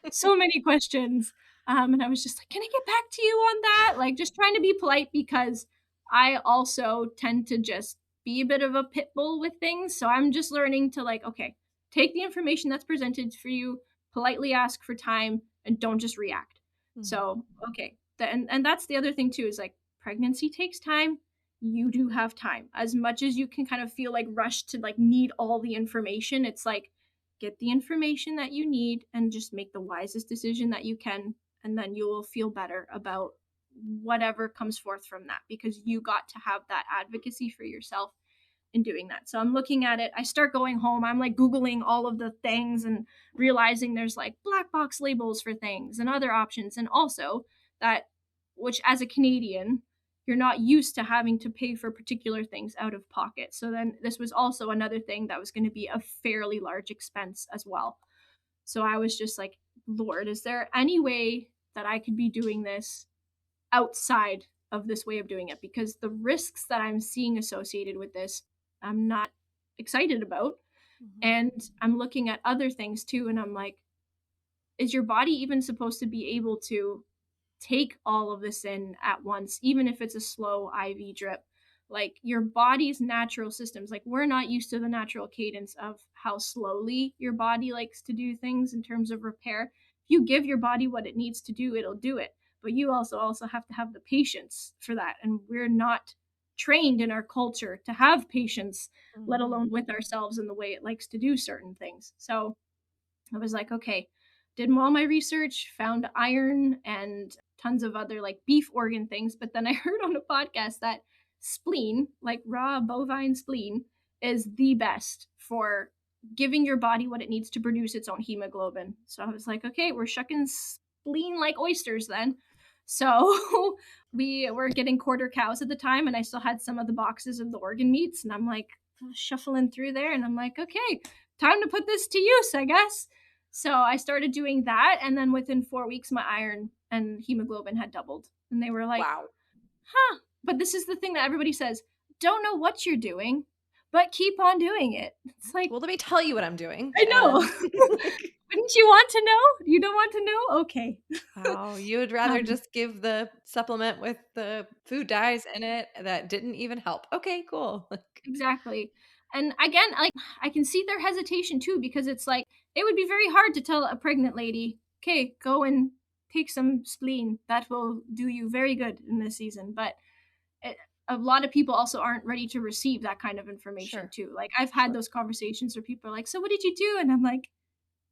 so many questions. And I was just like, can I get back to you on that? Like, just trying to be polite, because I also tend to just be a bit of a pit bull with things. So I'm just learning to, like, okay, take the information that's presented for you, politely ask for time, and don't just react. So, okay. And that's the other thing too, is like, pregnancy takes time, you do have time. As much as you can kind of feel like rushed to like need all the information, it's like get the information that you need and just make the wisest decision that you can, and then you will feel better about whatever comes forth from that, because you got to have that advocacy for yourself in doing that. So I'm looking at it. I start going home. I'm like Googling all of the things and realizing there's like black box labels for things and other options. And also that, which as a Canadian, you're not used to having to pay for particular things out of pocket. So then this was also another thing that was going to be a fairly large expense as well. So I was just like, Lord, is there any way that I could be doing this outside of this way of doing it? Because the risks that I'm seeing associated with this, I'm not excited about. Mhm. And I'm looking at other things too, and I'm like, is your body even supposed to be able to take all of this in at once, even if it's a slow IV drip? Like your body's natural systems, like we're not used to the natural cadence of how slowly your body likes to do things in terms of repair. If you give your body what it needs to do, it'll do it. But you also have to have the patience for that. And we're not trained in our culture to have patience, let Mhm. alone with ourselves and the way it likes to do certain things. So I was like, okay, did all my research, found iron and tons of other like beef organ things. But then I heard on a podcast that spleen, like raw bovine spleen, is the best for giving your body what it needs to produce its own hemoglobin. So I was like, okay, we're shucking spleen like oysters then. So we were getting quarter cows at the time, and I still had some of the boxes of the organ meats, and I'm like shuffling through there, and I'm like, okay, time to put this to use, I guess. So I started doing that, and then within 4 weeks, my iron and hemoglobin had doubled. And they were like, Wow. huh. But this is the thing that everybody says, don't know what you're doing, but keep on doing it. It's like, Well, let me tell you what I'm doing. I know. And Wouldn't you want to know? You don't want to know? Okay. wow, you would rather Um, just give the supplement with the food dyes in it that didn't even help. Okay, cool. exactly. And again, like I can see their hesitation too, because it's like it would be very hard to tell a pregnant lady, okay, go and take some spleen. That will do you very good in this season. But it, a lot of people also aren't ready to receive that kind of information Sure. too. Like I've had Sure. those conversations where people are like, so what did you do? And I'm like,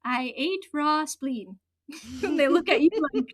I ate raw spleen. And they look at you like,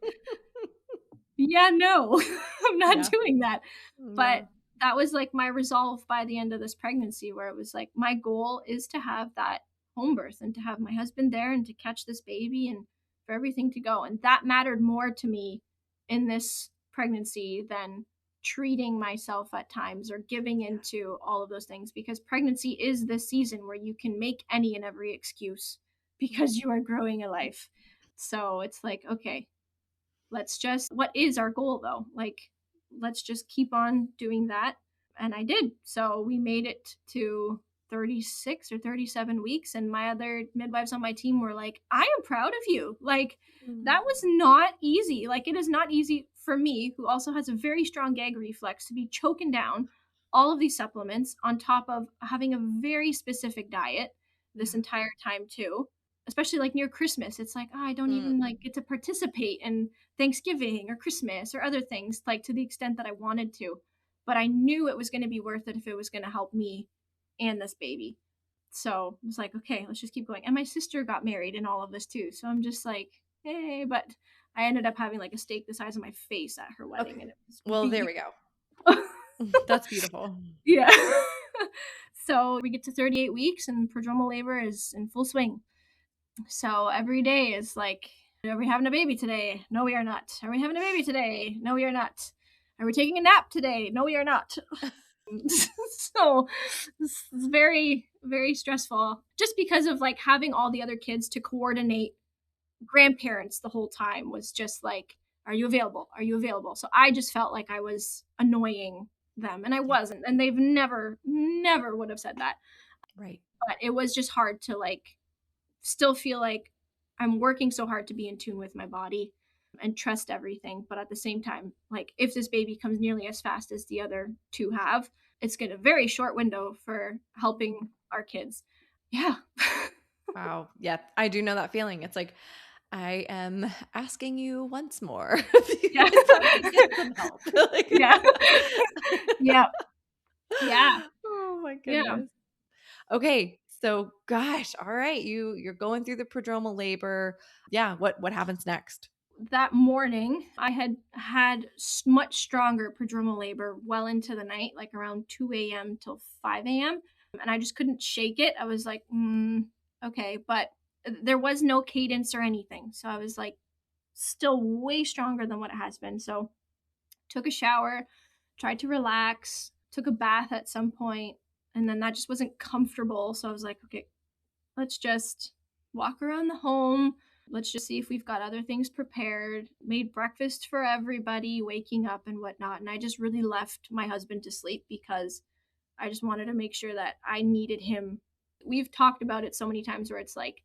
yeah, no, I'm not Yeah. doing that. But Yeah. that was like my resolve by the end of this pregnancy, where it was like, my goal is to have that home birth and to have my husband there and to catch this baby and for everything to go. And that mattered more to me in this pregnancy than treating myself at times or giving Yeah. into all of those things, because pregnancy is this season where you can make any and every excuse because you are growing a life. So it's like, okay, let's just, what is our goal though? Like, let's just keep on doing that. And I did. So we made it to 36 or 37 weeks. And my other midwives on my team were like, I am proud of you. Like, Mm. that was not easy. Like, it is not easy for me, who also has a very strong gag reflex, to be choking down all of these supplements on top of having a very specific diet this Yeah. entire time, too. Especially like near Christmas, it's like, oh, I don't Mm. even like get to participate in Thanksgiving or Christmas or other things, like to the extent that I wanted to. But I knew it was going to be worth it if it was going to help me and this baby. So I was like, okay, let's just keep going. And my sister got married in all of this too. So I'm just like, hey, but I ended up having like a steak the size of my face at her wedding, Okay. and it was Well, there we beautiful. go. That's beautiful. Yeah. So we get to 38 weeks and prodromal labor is in full swing. So every day is like, are we having a baby today? No, we are not. Are we having a baby today? No, we are not. Are we taking a nap today? No, we are not. So it's very, very stressful, just because of like having all the other kids to coordinate. Grandparents the whole time was just like, are you available? Are you available? So I just felt like I was annoying them, and I Yeah. wasn't. And they've never would have said that. Right. But it was just hard to like still feel like I'm working so hard to be in tune with my body and trust everything. But at the same time, like if this baby comes nearly as fast as the other two have, it's got a very short window for helping our kids. Yeah. Wow. Yeah, I do know that feeling. It's like, I am asking you once more Yeah. if I could get some help. Like, Yeah. Yeah. Yeah. Oh my Yeah. goodness. Okay, so gosh, all right, you're going through the prodromal labor. Yeah, what happens next? That morning, I had had much stronger prodromal labor well into the night, like around 2 a.m. till 5 a.m. And I just couldn't shake it. I was like, okay. But there was no cadence or anything. So I was like, still way stronger than what it has been. So took a shower, tried to relax, took a bath at some point, and then that just wasn't comfortable. So I was like, okay, let's just walk around the home. Let's just see if we've got other things prepared. Made breakfast for everybody, waking up and whatnot. And I just really left my husband to sleep because I just wanted to make sure that I needed him. We've talked about it so many times where it's like,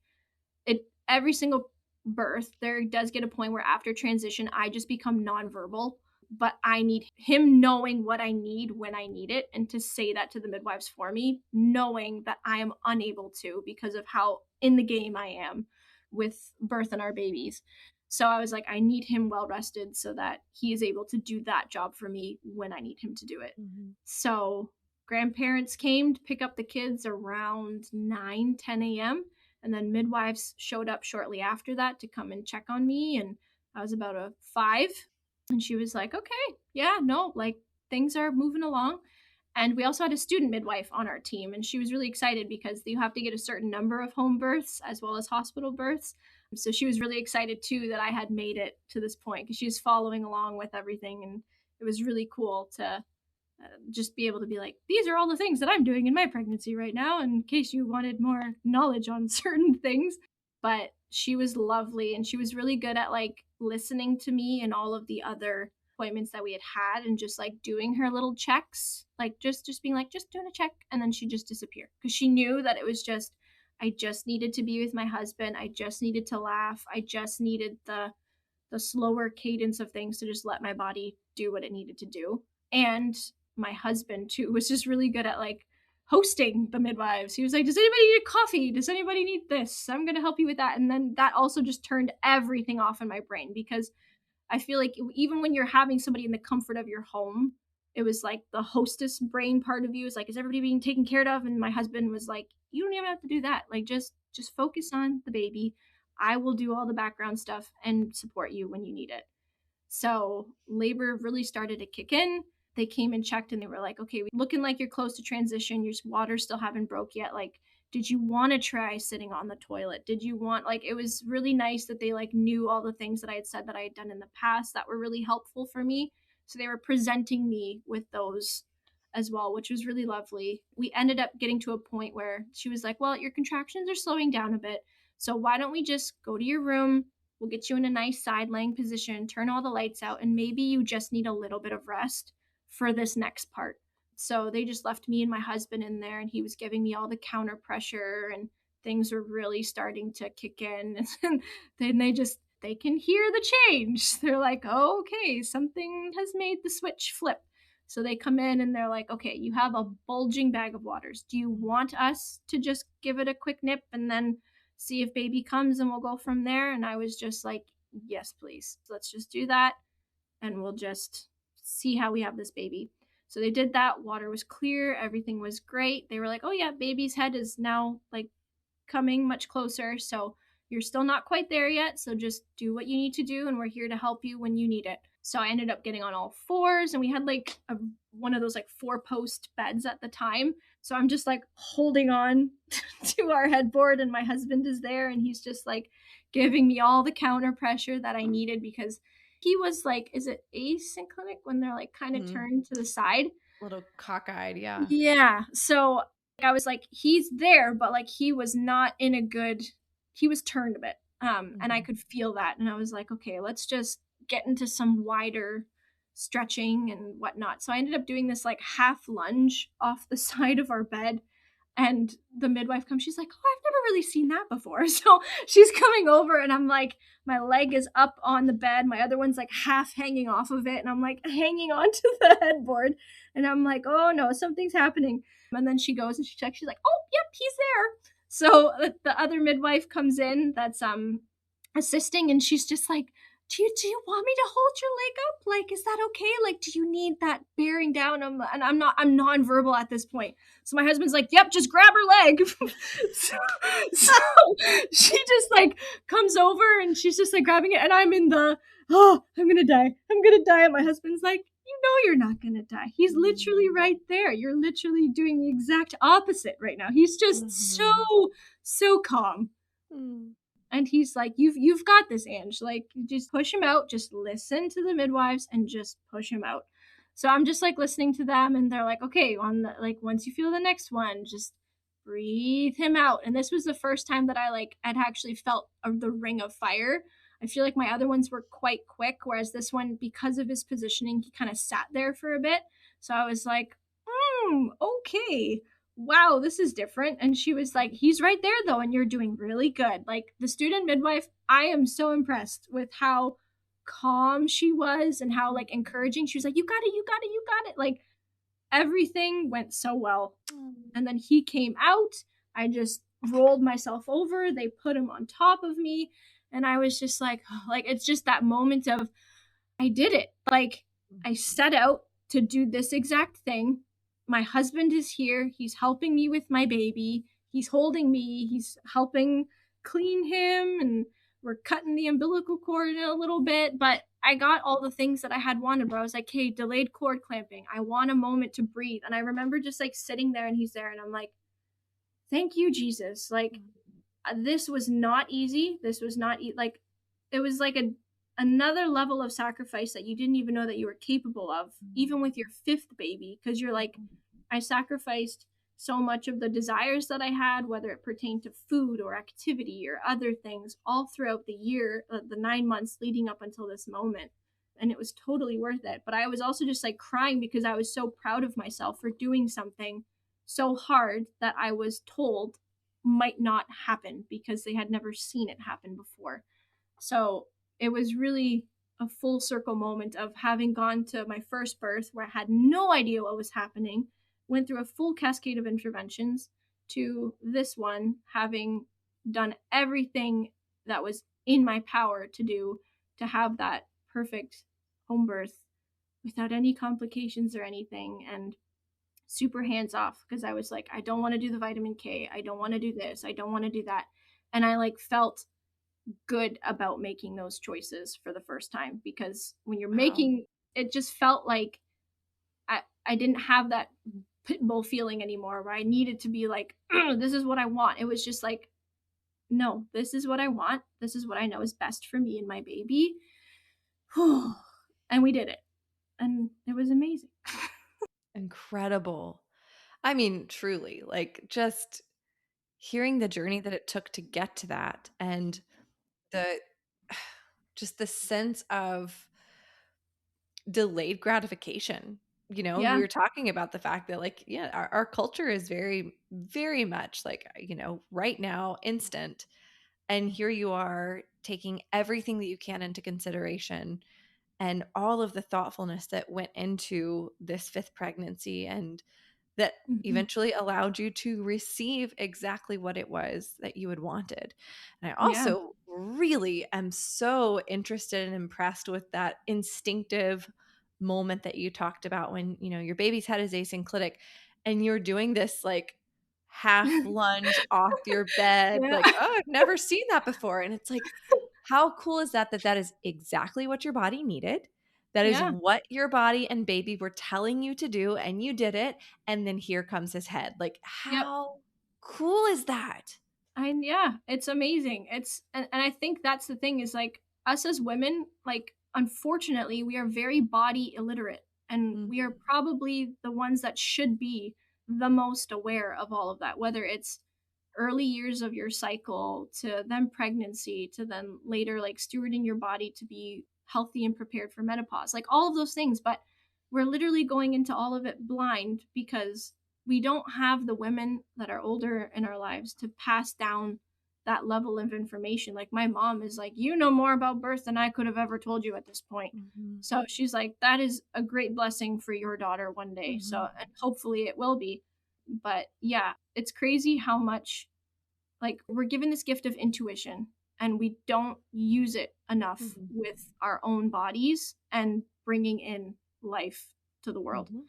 it every single birth there does get a point where after transition I just become nonverbal, but I need him knowing what I need when I need it, and to say that to the midwives for me, knowing that I am unable to because of how in the game I am with birth and our babies. So I was like, I need him well rested so that he is able to do that job for me when I need him to do it. Mhm. So grandparents came to pick up the kids around 9, 10 a.m., and then midwives showed up shortly after that to come and check on me. And I was about a 5. And she was like, okay, yeah, no, like things are moving along. And we also had a student midwife on our team. And she was really excited because you have to get a certain number of home births as well as hospital births. So she was really excited too that I had made it to this point because she was following along with everything. And it was really cool to just be able to be like, these are all the things that I'm doing in my pregnancy right now, in case you wanted more knowledge on certain things. But she was lovely and she was really good at like listening to me and all of the other appointments that we had had, and just like doing her little checks, like just being like, just doing a check, and then she just disappeared because she knew that it was just, I just needed to be with my husband, I just needed to laugh, I just needed the slower cadence of things to just let my body do what it needed to do. And my husband too was just really good at like hosting the midwives. He was like, does anybody need coffee? Does anybody need this? I'm going to help you with that. And then that also just turned everything off in my brain because I feel like even when you're having somebody in the comfort of your home, it was like the hostess brain part of you is like, is everybody being taken care of? And my husband was like, you don't even have to do that. Like just focus on the baby. I will do all the background stuff and support you when you need it. So labor really started to kick in. They came and checked and they were like, okay, looking like you're close to transition. Your water still haven't broke yet. Like, did you want to try sitting on the toilet? Did you want, like, it was really nice that they like knew all the things that I had said that I had done in the past that were really helpful for me. So they were presenting me with those as well, which was really lovely. We ended up getting to a point where she was like, well, your contractions are slowing down a bit. So why don't we just go to your room? We'll get you in a nice side laying position, turn all the lights out, and maybe you just need a little bit of rest for this next part. So they just left me and my husband in there, and he was giving me all the counter pressure, and things were really starting to kick in. And then they can hear the change. They're like, oh, okay, something has made the switch flip. So they come in and they're like, okay, you have a bulging bag of waters. Do you want us to just give it a quick nip and then see if baby comes and we'll go from there? And I was just like, yes, please. Let's just do that and we'll just see how we have this baby. So they did that. Water was clear. Everything was great. They were like, oh, yeah, baby's head is now like coming much closer. So you're still not quite there yet. So just do what you need to do. And we're here to help you when you need it. So I ended up getting on all fours, and we had like one of those like 4-post beds at the time. So I'm just like holding on to our headboard, and my husband is there, and he's just like giving me all the counter pressure that I needed because he was like, is it asynchronic when they're like kind of Mhm. turned to the side? Little cockeyed, yeah. Yeah. So I was like, he's there, but like he was not in a good, he was turned a bit. And I Mhm. could feel that. And I was like, okay, let's just get into some wider stretching and whatnot. So I ended up doing this like half lunge off the side of our bed, and the midwife comes, she's like, oh, I've never really seen that before. So she's coming over, and I'm like, my leg is up on the bed, my other one's like half hanging off of it, and I'm like hanging onto the headboard, and I'm like, oh no, something's happening. And then she goes and she checks, she's like, oh yep, he's there. So the other midwife comes in that's assisting, and she's just like, do you want me to hold your leg up? Like, is that okay? Like, do you need that bearing down? And I'm nonverbal at this point. So my husband's like, yep, just grab her leg. so, so she just like comes over and she's just like grabbing it, and I'm in the, oh, I'm gonna die. I'm gonna die. And my husband's like, you know you're not gonna die. He's literally Mm, right there. You're literally doing the exact opposite right now. He's just mhm, so calm. mm. And he's like, you've got this, Ange. Like, just push him out. Just listen to the midwives and just push him out. So I'm just like listening to them, and they're like, okay, on the, like, once you feel the next one, just breathe him out. And this was the first time that I like had actually felt the ring of fire. I feel like my other ones were quite quick, whereas this one, because of his positioning, he kind of sat there for a bit. So I was like, okay, wow, this is different. And she was like, he's right there though, and you're doing really good. Like, the student midwife, I am so impressed with how calm she was and how like encouraging. She was like, you got it, you got it, you got it. Like, everything went so well. Mm. And then he came out. I just rolled myself over. They put him on top of me. And I was just like, oh, like, it's just that moment of, I did it. Like, I set out to do this exact thing. My husband is here. He's helping me with my baby. He's holding me. He's helping clean him. And we're cutting the umbilical cord in a little bit. But I got all the things that I had wanted, but I was like, hey, delayed cord clamping. I want a moment to breathe. And I remember just like sitting there, and he's there. And I'm like, thank you, Jesus. Like, this was not easy. This was not like, it was like another level of sacrifice that you didn't even know that you were capable of, even with your fifth baby, because you're like, I sacrificed so much of the desires that I had, whether it pertained to food or activity or other things, all throughout the year, the 9 months leading up until this moment. And it was totally worth it. But I was also just like crying because I was so proud of myself for doing something so hard that I was told might not happen because they had never seen it happen before. So it was really a full circle moment of having gone to my first birth where I had no idea what was happening, went through a full cascade of interventions, to this one having done everything that was in my power to do to have that perfect home birth without any complications or anything, and super hands off because I was like, I don't want to do the vitamin K. I don't want to do this. I don't want to do that. And I like felt good about making those choices for the first time, because when you're Wow. making it, just felt like I didn't have that pit bull feeling anymore where I needed to be like, this is what I want. It was just like, no, this is what I want. This is what I know is best for me and my baby. And we did it. And it was amazing. Incredible. I mean, truly, like just hearing the journey that it took to get to that and the just the sense of delayed gratification. You know, Yeah. we were talking about the fact that, like, yeah, our culture is very, very much like, right now, instant. And here you are taking everything that you can into consideration and all of the thoughtfulness that went into this fifth pregnancy and that Hmm. eventually allowed you to receive exactly what it was that you had wanted. And I Yeah. also really am so interested and impressed with that instinctive moment that you talked about when, your baby's had his asynclitic and you're doing this like half lunge off your bed, Yeah. like, oh, I've never seen that before. And it's like, how cool is that that is exactly what your body needed? That is Yeah. what your body and baby were telling you to do, and you did it, and then here comes his head. Like, Yep. how cool is that? Yeah, it's amazing. And I think that's the thing is like, us as women, like, unfortunately, we are very body illiterate, and we are Mhm, probably the ones that should be the most aware of all of that, whether it's early years of your cycle to then pregnancy to then later like stewarding your body to be healthy and prepared for menopause, like all of those things. But we're literally going into all of it blind because we don't have the women that are older in our lives to pass down that level of information. Like, my mom is like, you know more about birth than I could have ever told you at this point. mhm, So she's like, that is a great blessing for your daughter one day. So, mhm. and hopefully it will be. But yeah, it's crazy how much, like, we're given this gift of intuition, and we don't use it enough Mhm. with our own bodies and bringing in life to the world. Mhm.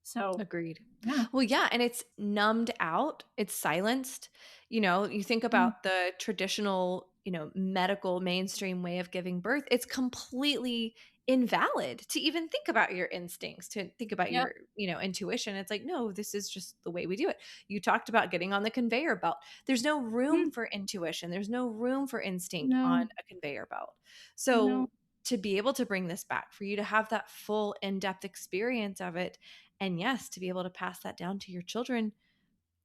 So, Agreed. yeah. Well, yeah, and it's numbed out, it's silenced. You think Mm. about the traditional, medical mainstream way of giving birth, it's completely invalid to even think about your instincts, to think about Yep. your, intuition. It's like, no, this is just the way we do it. You talked about getting on the conveyor belt. There's no room Mm. for intuition, there's no room for instinct on No, a conveyor belt. no. So, to be able to bring this back, for you to have that full in-depth experience of it, and yes, to be able to pass that down to your children,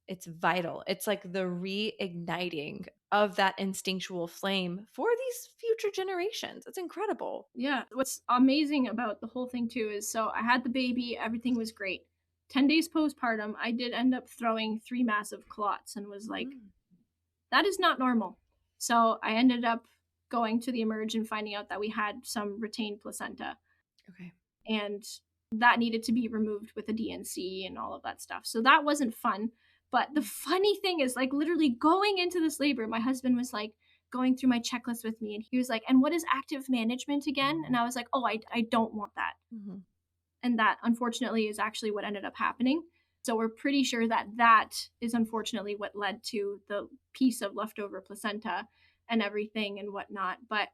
it's vital. It's like the reigniting of that instinctual flame for these future generations. It's incredible. Yeah. What's amazing about the whole thing too is so I had the baby, everything was great. 10 days postpartum, I did end up throwing 3 massive clots and was like, Mm, that is not normal. So I ended up going to the emerge and finding out that we had some retained placenta, okay. and that needed to be removed with a DNC and all of that stuff. So that wasn't fun. But the Mm, funny thing is, like, literally going into this labor, my husband was like going through my checklist with me, and he was like, "And what is active management again?" And I was like, "Oh, I don't want that." mhm, And that, unfortunately, is actually what ended up happening. So we're pretty sure that that is unfortunately what led to the piece of leftover placenta and everything and whatnot. But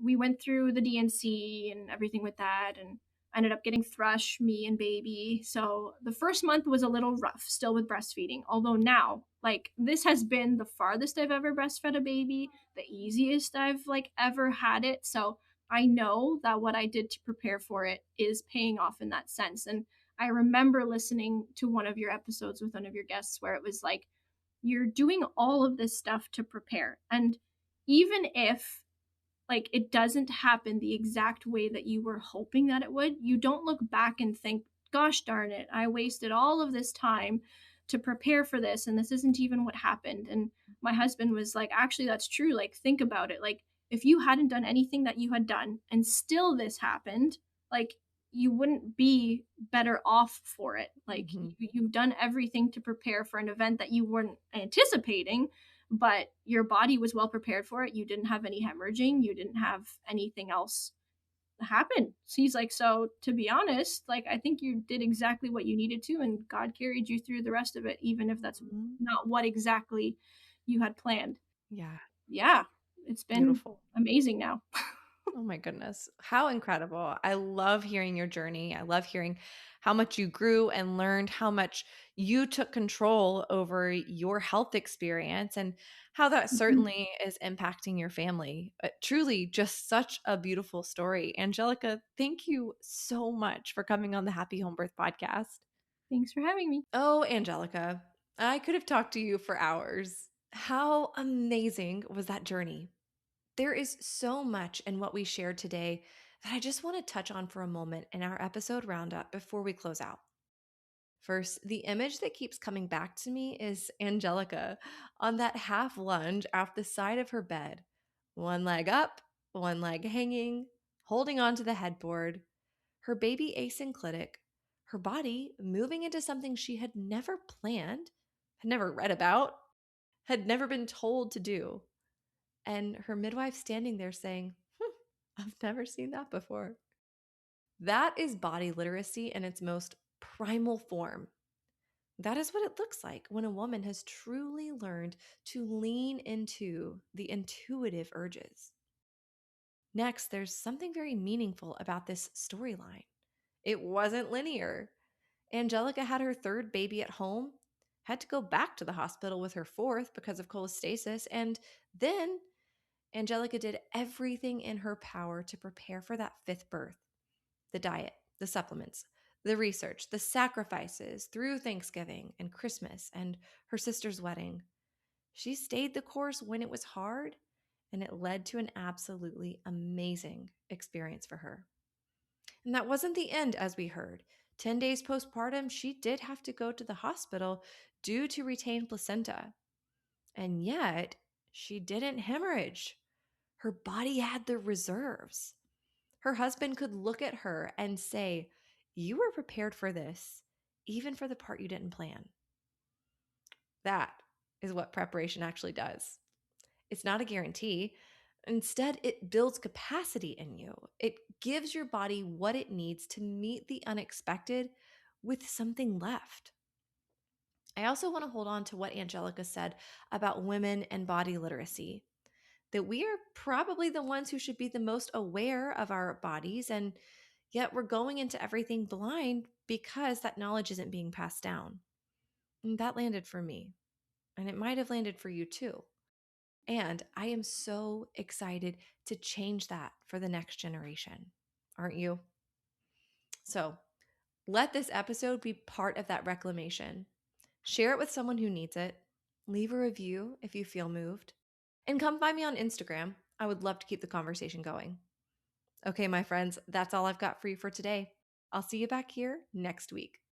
we went through the DNC and everything with that, and ended up getting thrush, me and baby. So the first month was a little rough still with breastfeeding. Although now, like, this has been the farthest I've ever breastfed a baby, the easiest I've like ever had it. So I know that what I did to prepare for it is paying off in that sense. And I remember listening to one of your episodes with one of your guests where it was like, you're doing all of this stuff to prepare. And even if like it doesn't happen the exact way that you were hoping that it would, you don't look back and think, gosh darn it, I wasted all of this time to prepare for this and this isn't even what happened. And my husband was like, actually, that's true. Like, think about it. Like, if you hadn't done anything that you had done and still this happened, like, you wouldn't be better off for it. Like, mhm, you've done everything to prepare for an event that you weren't anticipating, but your body was well prepared for it. You didn't have any hemorrhaging, you didn't have anything else happen. So he's like, so to be honest, like, I think you did exactly what you needed to, and God carried you through the rest of it, even if that's mhm. not what exactly you had planned. Yeah, Yeah, it's been beautiful. amazing now. Oh my goodness. How incredible. I love hearing your journey. I love hearing how much you grew and learned, how much you took control over your health experience, and how that Mhm. certainly is impacting your family. Truly, just such a beautiful story. Angelica, thank you so much for coming on the Happy Home Birth podcast. Thanks for having me. Oh, Angelica, I could have talked to you for hours. How amazing was that journey? There is so much in what we shared today that I just want to touch on for a moment in our episode roundup before we close out. First, the image that keeps coming back to me is Angelica on that half lunge off the side of her bed, one leg up, one leg hanging, holding onto the headboard, her baby asynclitic, her body moving into something she had never planned, had never read about, had never been told to do, and her midwife standing there saying, I've never seen that before. That is body literacy in its most primal form. That is what it looks like when a woman has truly learned to lean into the intuitive urges. Next, there's something very meaningful about this storyline. It wasn't linear. Angelica had her third baby at home, had to go back to the hospital with her fourth because of cholestasis, and then Angelica did everything in her power to prepare for that fifth birth: the diet, the supplements, the research, the sacrifices through Thanksgiving and Christmas and her sister's wedding. She stayed the course when it was hard, and it led to an absolutely amazing experience for her. And that wasn't the end, as we heard. 10 days postpartum, she did have to go to the hospital due to retained placenta. And yet, she didn't hemorrhage. Her body had the reserves. Her husband could look at her and say, "You were prepared for this, even for the part you didn't plan." That is what preparation actually does. It's not a guarantee. Instead, it builds capacity in you. It gives your body what it needs to meet the unexpected with something left. I also want to hold on to what Angelica said about women and body literacy, that we are probably the ones who should be the most aware of our bodies, and yet we're going into everything blind because that knowledge isn't being passed down. And that landed for me, and it might have landed for you too. And I am so excited to change that for the next generation. Aren't you? So let this episode be part of that reclamation. Share it with someone who needs it. Leave a review if you feel moved. And come find me on Instagram. I would love to keep the conversation going. Okay, my friends, that's all I've got for you for today. I'll see you back here next week.